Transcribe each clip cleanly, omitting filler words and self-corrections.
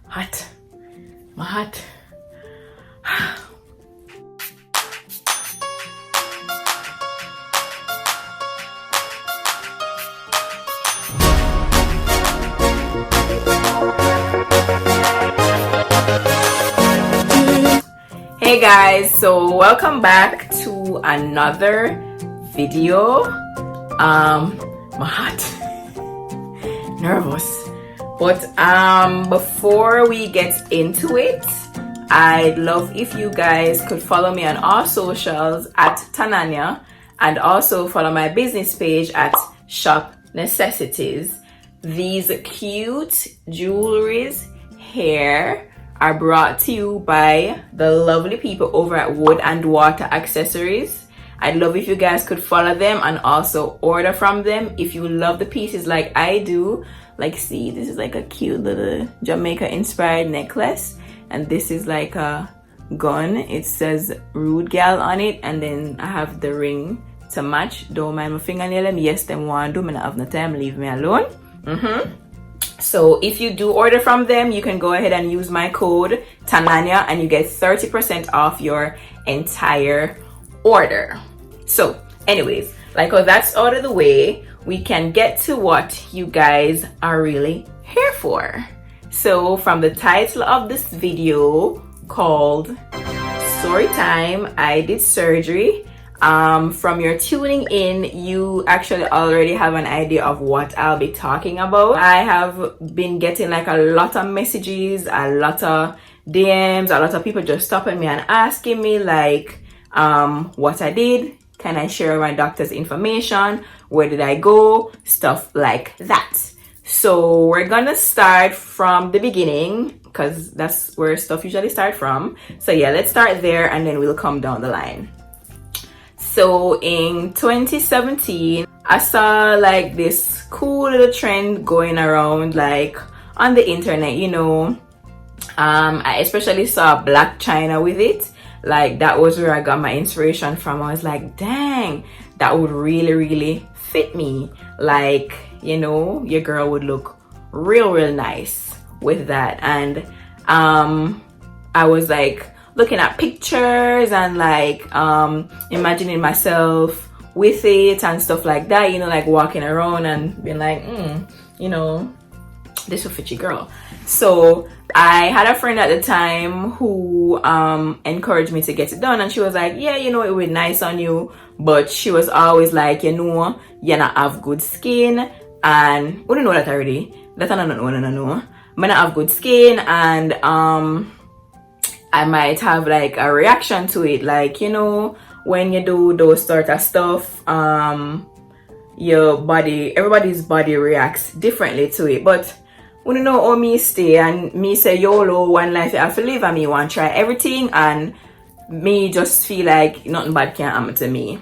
Hot. My hot. Hey guys, so welcome back to another video. My hot. Nervous. But before we get into it, I'd love if you guys could follow me on all socials at Tanaania, and also follow my business page at Shop Necessities. These cute jewelries here are brought to you by the lovely people over at Wood and Water Accessories. I'd love if you guys could follow them and also order from them if you love the pieces like I do. Like, see, this is like a cute little Jamaica inspired necklace, and this is like a gun. It says Rude Gal on it, and then I have the ring to match. Don't mind my fingernail. Yes, them want to do. I don't have no time, leave me alone. So if you do order from them, you can go ahead and use my code Tanaania and you get 30% off your entire order. So anyways, like, oh, that's out of the way, we can get to what you guys are really here for. So from the title of this video called Storytime, I did surgery. From your tuning in, you actually already have an idea of what I'll be talking about. I have been getting like a lot of messages, a lot of DMs, a lot of people just stopping me and asking me like what I did. Can I share my doctor's information? Where did I go? Stuff like that. So we're gonna start from the beginning because that's where stuff usually start from. So yeah, let's start there and then we'll come down the line. So in 2017, I saw like this cool little trend going around like on the internet, you know. I especially saw Black China with it. Like, that was where I got my inspiration from. I was like, dang, that would really fit me. Like, you know, your girl would look real nice with that. And I was like looking at pictures and like imagining myself with it and stuff like that, you know, like walking around and being like, you know, this will fit your girl. So I had a friend at the time who encouraged me to get it done, and she was like, yeah, you know, it would be nice on you, but she was always like, you know, you not have good skin, and we don't know that already. That I don't know. But not have good skin, and I might have like a reaction to it, like, you know, when you do those sort of stuff, your body, everybody's body reacts differently to it. But when you know how me stay and me say YOLO, one life you have to live, and me want to try everything, and me just feel like nothing bad can happen to me.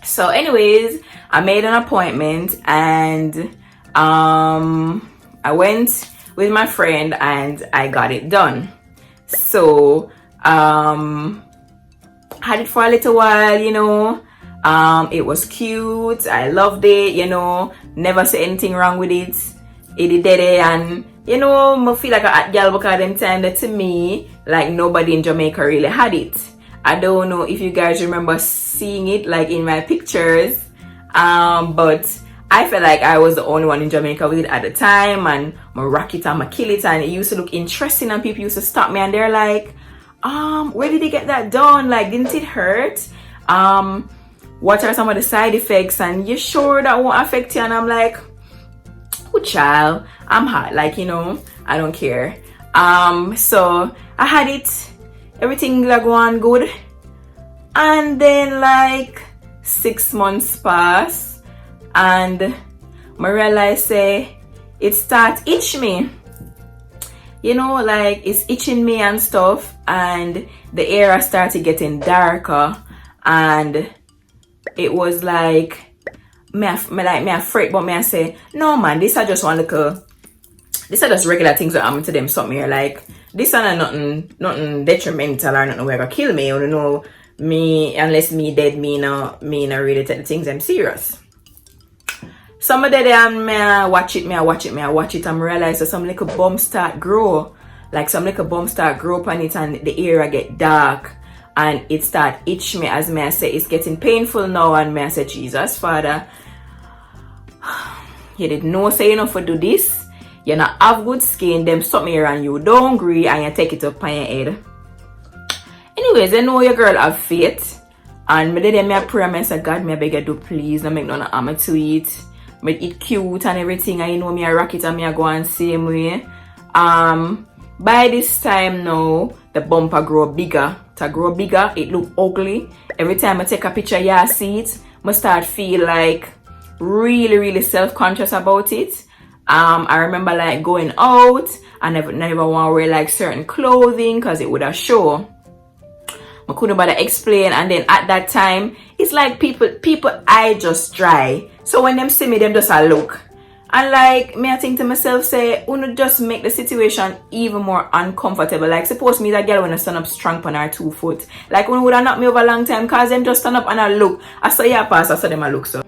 So anyways, I made an appointment and I went with my friend and I got it done. So had it for a little while, you know. It was cute, I loved it, you know, never say anything wrong with it. It did it, and you know, I feel like a hot girl because them time that to me, like, nobody in Jamaica really had it. I don't know if you guys remember seeing it like in my pictures, but I felt like I was the only one in Jamaica with it at the time, and I rock it and I kill it, and it used to look interesting, and people used to stop me and they're like, where did you get that done? Like, didn't it hurt? What are some of the side effects? And you sure that won't affect you? And I'm like, oh child, I'm hot, like, you know, I don't care. So I had it, everything like going good, and then like 6 months pass, and I realize say it start itch me, you know, like it's itching me and stuff, and the area started getting darker, and it was like me afraid, but me I say, no man, this are just one little, this are just regular things that happen to them, something here, like this are nothing detrimental or nothing where gonna kill me, you know, me, unless me dead, me no really take the things I'm serious. Some of the day I watch it and realize that some little bumps start grow, like some little bumps start grow up on it and the area get dark and it start itch me, as me I say it's getting painful now, and me I say, Jesus Father, you did know say enough for do this, you not have good skin, them something here and you don't agree and you take it up on your head. Anyways, I know your girl have faith, and me did me pray and I say, God, me I beg you do please don't make none of harm to it. Me it cute and everything, and you know me I rock it and me I go on same way. By this time now, the bumper grow bigger. To grow bigger, it look ugly. Every time I take a picture, yeah, I see it, I start feel like really self-conscious about it. I remember like going out, I never want to wear like certain clothing because it would have show. I couldn't bother explain, and then at that time, it's like people eye just dry. So when them see me, them just a look. And like me I think to myself, say, wanna just make the situation even more uncomfortable. Like suppose me that girl wanna stand up strong on her 2 foot. Like when would have knocked me over a long time cause them just stand up and I look. I saw you pass, I saw them I look so.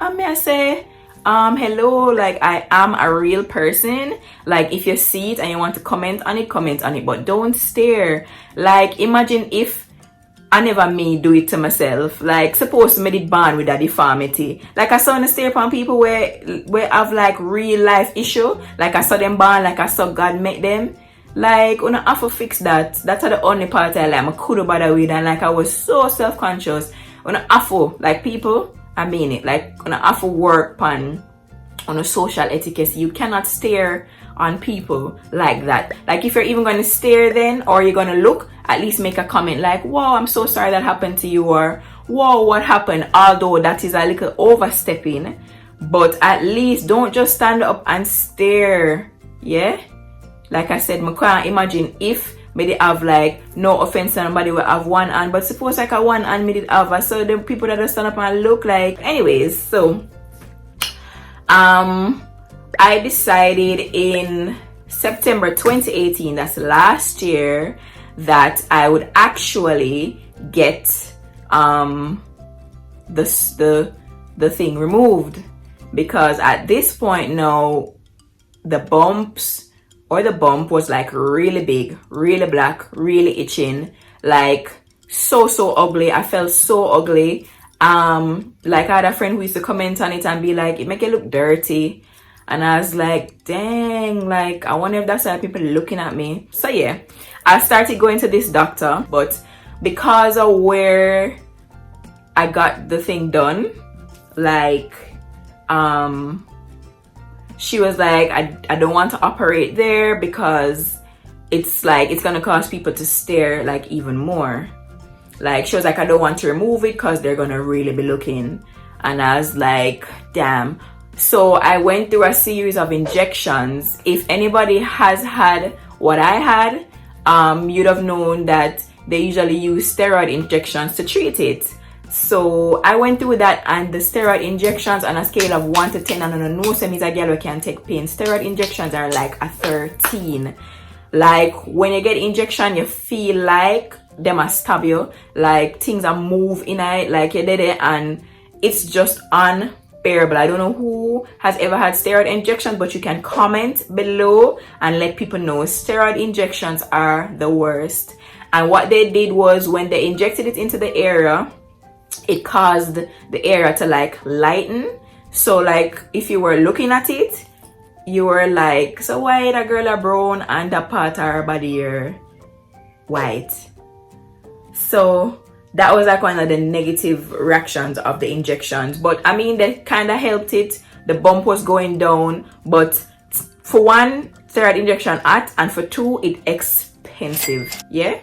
And me I say, hello, like I am a real person. Like if you see it and you want to comment on it, but don't stare. Like imagine if I never me do it to myself. Like suppose me did born with a deformity. Like I saw in the stare upon people where have like real life issue. Like I saw them born, like I saw God make them. Like when I have to fix that. That's the only part I like I couldn't bother with, and like I was so self-conscious. When I have to, like people, I mean it, like when I have to work on a social etiquette, you cannot stare on people like that. Like if you're even going to stare then, or you're going to look, at least make a comment like, wow, I'm so sorry that happened to you, or wow, what happened? Although that is a little overstepping, but at least don't just stand up and stare. Yeah, like I said, I can't imagine if me did have, like, no offense to nobody will have one hand, but suppose like a one hand me did have, I saw the people that just stand up and look like. Anyways, so I decided in September 2018, that's last year, that I would actually get the thing removed, because at this point now the bump was like really big, really black, really itching, like so ugly. I felt so ugly. Like I had a friend who used to comment on it and be like, it make it look dirty. And I was like, dang, like I wonder if that's why people looking at me. So yeah, I started going to this doctor, but because of where I got the thing done, like she was like, I don't want to operate there because it's like it's gonna cause people to stare like even more. Like she was like, I don't want to remove it because they're gonna really be looking. And I was like, damn. So I went through a series of injections. If anybody has had what I had, you'd have known that they usually use steroid injections to treat it. So I went through that, and the steroid injections on a scale of 1 to 10, and on a no semis a girl can take pain. Steroid injections are like a 13. Like when you get injection, you feel like them a stab you, like things are move in it, like you did it, and it's just unbearable. I don't know who has ever had steroid injections, but you can comment below and let people know. Steroid injections are the worst. And what they did was, when they injected it into the area, it caused the area to like lighten. So like if you were looking at it, you were like, so why that girl are brown and that part of her body are white? So that was like one of the negative reactions of the injections. But I mean, they kind of helped it. The bump was going down. But for one, steroid injection and for two, it's expensive. Yeah?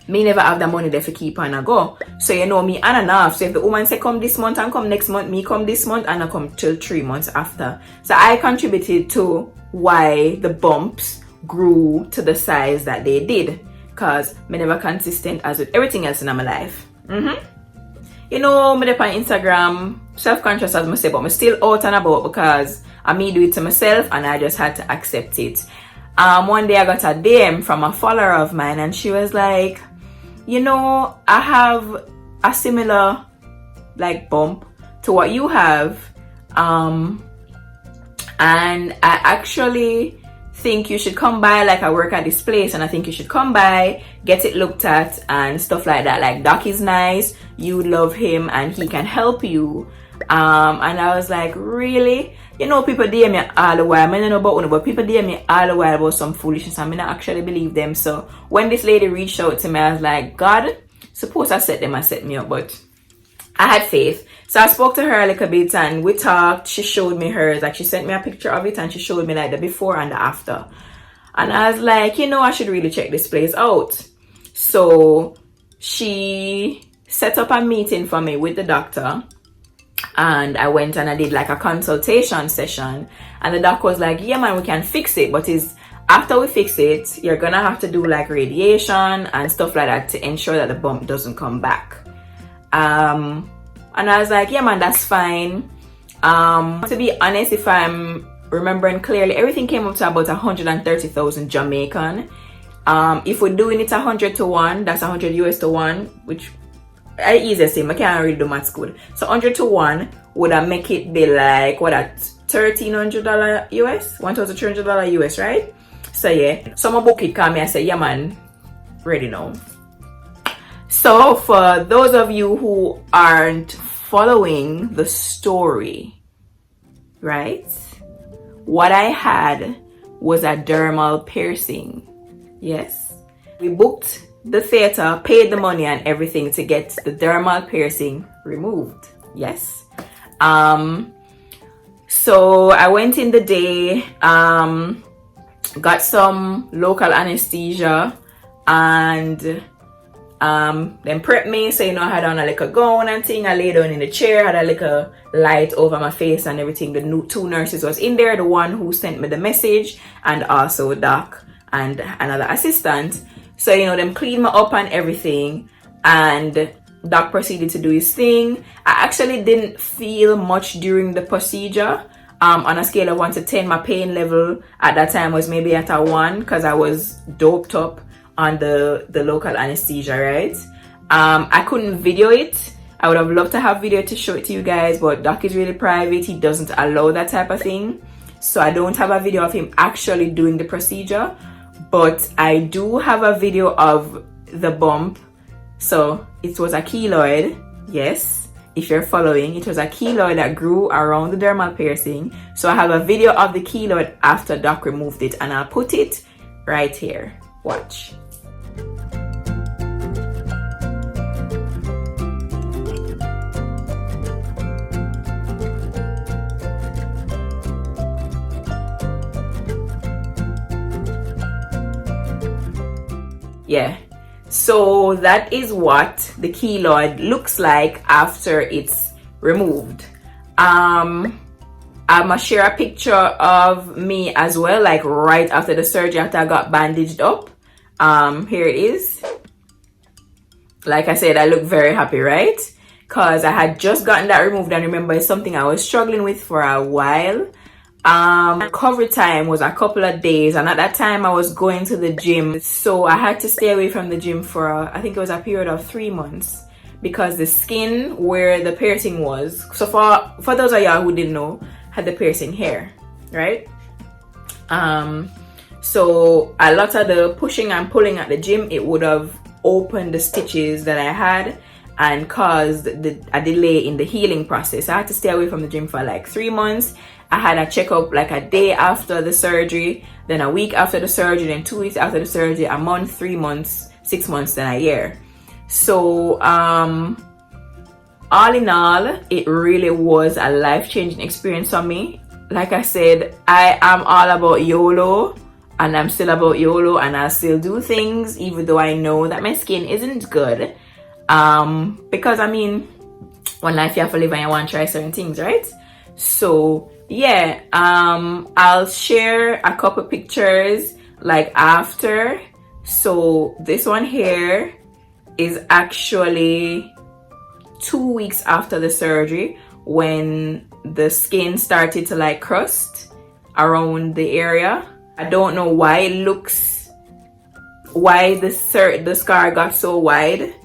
Me never have the money there for keep on a go. So you know me and enough. So if the woman say come this month and come next month, me come this month and I come till 3 months after. So I contributed to why the bumps grew to the size that they did. Because me never consistent as with everything else in my life. You know, me on Instagram, self-conscious as I say, but me still out and about because I me do it to myself and I just had to accept it. One day I got a DM from a follower of mine, and she was like, you know, I have a similar like bump to what you have, and and I actually think you should come by. Like, I work at this place and I think you should come by, get it looked at and stuff like that. Like, Doc is nice, you love him, and he can help you. And I was like, really? You know, people DM me all the while. I don't know about one, but people DM me all the while about some foolishness. I mean, I actually believe them. So when this lady reached out to me, I was like, God, suppose I set them and set me up. But I had faith. So I spoke to her a little bit and we talked. She showed me hers. Like, she sent me a picture of it and she showed me like the before and the after. And I was like, you know, I should really check this place out. So she set up a meeting for me with the doctor. And I went and I did like a consultation session. And the doc was like, yeah, man, we can fix it. But after we fix it, you're going to have to do like radiation and stuff like that to ensure that the bump doesn't come back. And I was like, yeah, man, that's fine. To be honest, if I'm remembering clearly, everything came up to about 130,000 Jamaican. If we're doing it 100 to 1, that's 100 US to 1, which I easy say, I can't really do maths good. So 100 to 1 would I make it be like, what, at $1,300 US? $1,300 US, right? So yeah, someone book it, call me and say, yeah, man, ready now. So for those of you who aren't following the story, right? What I had was a dermal piercing. Yes. We booked the theater, paid the money and everything to get the dermal piercing removed. Yes. So I went in the day, got some local anesthesia and then prepped me. So, you know, I had on a little gown and thing. I lay down in the chair, had a little light over my face and everything. The two nurses was in there, the one who sent me the message and also Doc and another assistant. So, you know, them cleaned me up and everything, and Doc proceeded to do his thing. I actually didn't feel much during the procedure. On a scale of 1 to 10, my pain level at that time was maybe at a 1 because I was doped up on the local anesthesia, right? I couldn't video it. I would have loved to have video to show it to you guys, but Doc is really private. He doesn't allow that type of thing. So I don't have a video of him actually doing the procedure, but I do have a video of the bump. So it was a keloid. Yes, if you're following, it was a keloid that grew around the dermal piercing. So I have a video of the keloid after Doc removed it, and I'll put it right here. Watch. Yeah, so that is what the keloid looks like after it's removed. I'm gonna share a picture of me as well, like right after the surgery, after I got bandaged up. Here it is. Like I said, I look very happy, right? Because I had just gotten that removed, and remember, it's something I was struggling with for a while. Recovery time was a couple of days, and at that time I was going to the gym, so I had to stay away from the gym for I think it was a period of 3 months, because the skin where the piercing was, so for those of y'all who didn't know, had the piercing here, right? So a lot of the pushing and pulling at the gym, it would have opened the stitches that I had and caused a delay in the healing process. I had to stay away from the gym for like 3 months. I had a checkup like a day after the surgery, then a week after the surgery, then 2 weeks after the surgery, a month, 3 months, 6 months, then a year. So all in all, it really was a life-changing experience for me. Like I said, I am all about YOLO, and I'm still about YOLO, and I still do things even though I know that my skin isn't good. Because I mean, one life you have to live and you want to try certain things, right? So yeah, I'll share a couple pictures like after. So this one here is actually 2 weeks after the surgery, when the skin started to like crust around the area. I don't know why it looks, why the scar got so wide.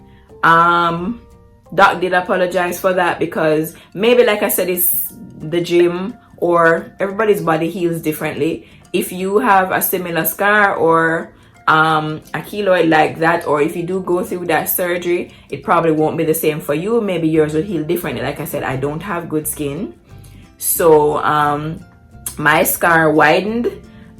Doc did apologize for that, because maybe, like I said, it's the gym, or everybody's body heals differently. If you have a similar scar or a keloid like that, or if you do go through that surgery, it probably won't be the same for you. Maybe yours would heal differently. Like I said, I don't have good skin, so my scar widened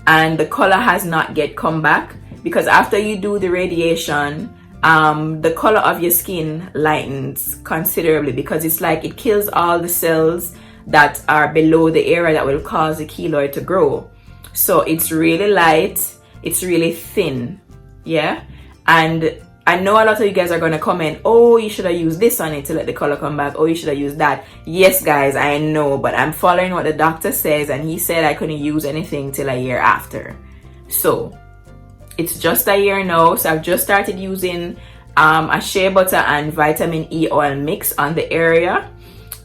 and the color has not yet come back, because after you do the radiation, the color of your skin lightens considerably, because it's like it kills all the cells that are below the area that will cause the keloid to grow. So it's really light, it's really thin, yeah. And I know a lot of you guys are going to comment, oh, you should have used this on it to let the color come back, oh, you should have used that. Yes guys, I know, but I'm following what the doctor says, and he said I couldn't use anything till a year after. So it's just a year now, so I've just started using a shea butter and vitamin E oil mix on the area.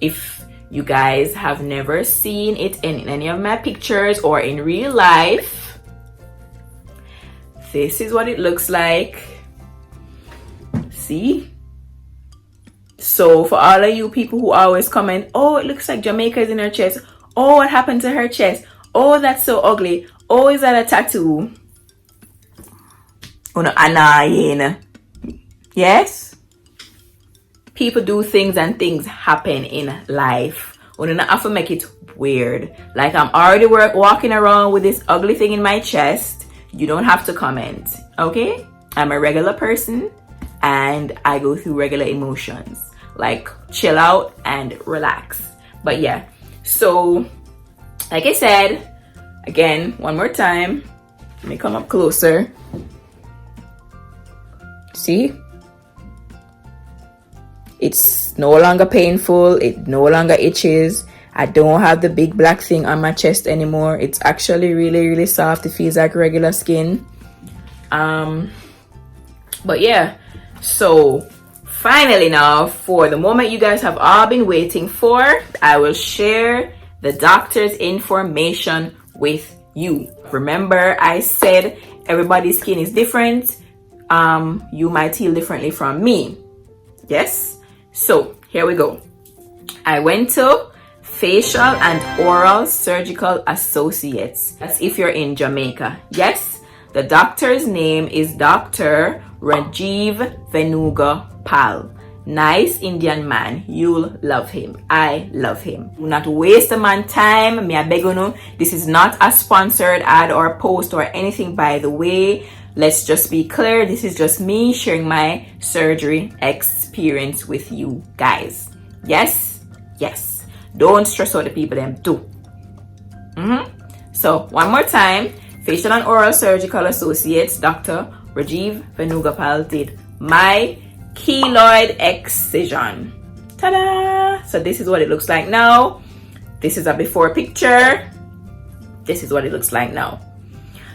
If you guys have never seen it in any of my pictures or in real life, this is what it looks like. See? So for all of you people who always comment, oh, it looks like Jamaica is in her chest, oh, what happened to her chest, oh, that's so ugly, oh, is that a tattoo? Oh no, annoying. Yes? People do things and things happen in life. We don't have to make it weird. Like, I'm already walking around with this ugly thing in my chest. You don't have to comment, okay? I'm a regular person and I go through regular emotions. Like, chill out and relax. But yeah, so like I said, again, one more time, let me come up closer. See? It's no longer painful, it no longer itches. I don't have the big black thing on my chest anymore. It's actually really, really soft. It feels like regular skin. But yeah, so finally now, for the moment you guys have all been waiting for, I will share the doctor's information with you. Remember, I said everybody's skin is different. You might heal differently from me. Yes? So here we go. I went to Facial and Oral Surgical Associates. That's if you're in Jamaica. Yes? The doctor's name is Dr. Rajiv Venuga Pal. Nice Indian man. You'll love him. I love him. Do not waste a man's time. Me I beg you no. This is not a sponsored ad or post or anything, by the way. Let's just be clear. This is just me sharing my surgery experience with you guys. Yes? Yes. Don't stress out the people them too. So one more time. Facial and Oral Surgical Associates, Dr. Rajiv Venugapal did my keloid excision. Ta-da! So this is what it looks like now. This is a before picture. This is what it looks like now.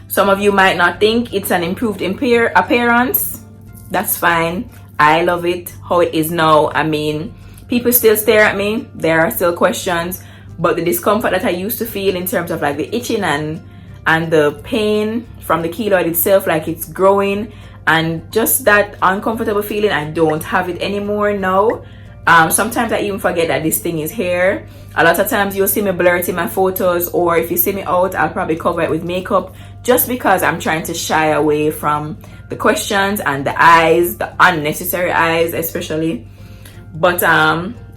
Some of you might not think it's an improved appearance. That's fine. I love it how it is now. I mean, people still stare at me. There are still questions. But the discomfort that I used to feel in terms of like the itching and the pain from the keloid itself, like it's growing, and just that uncomfortable feeling, I don't have it anymore now. Sometimes I even forget that this thing is here. A lot of times you'll see me blur it in my photos, or if you see me out, I'll probably cover it with makeup, just because I'm trying to shy away from the questions and the eyes, the unnecessary eyes especially. But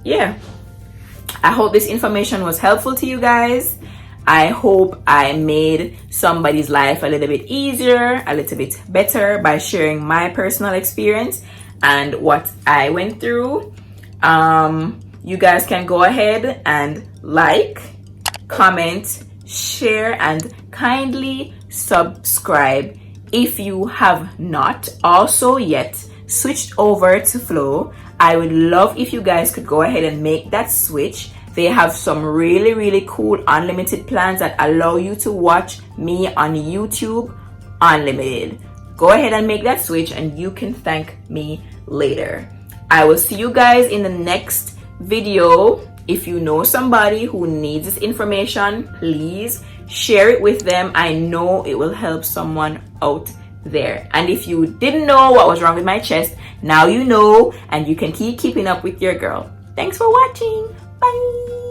yeah, I hope this information was helpful to you guys. I hope I made somebody's life a little bit easier, a little bit better by sharing my personal experience and what I went through. You guys can go ahead and like, comment, share, and kindly subscribe if you have not also yet switched over to Flow. I would love if you guys could go ahead and make that switch. They have some really cool unlimited plans that allow you to watch me on YouTube unlimited. Go ahead and make that switch and you can thank me later. I will see you guys in the next video. If you know somebody who needs this information, please share it with them. I know it will help someone out there. And if you didn't know what was wrong with my chest, now you know, and you can keep keeping up with your girl. Thanks for watching. Bye.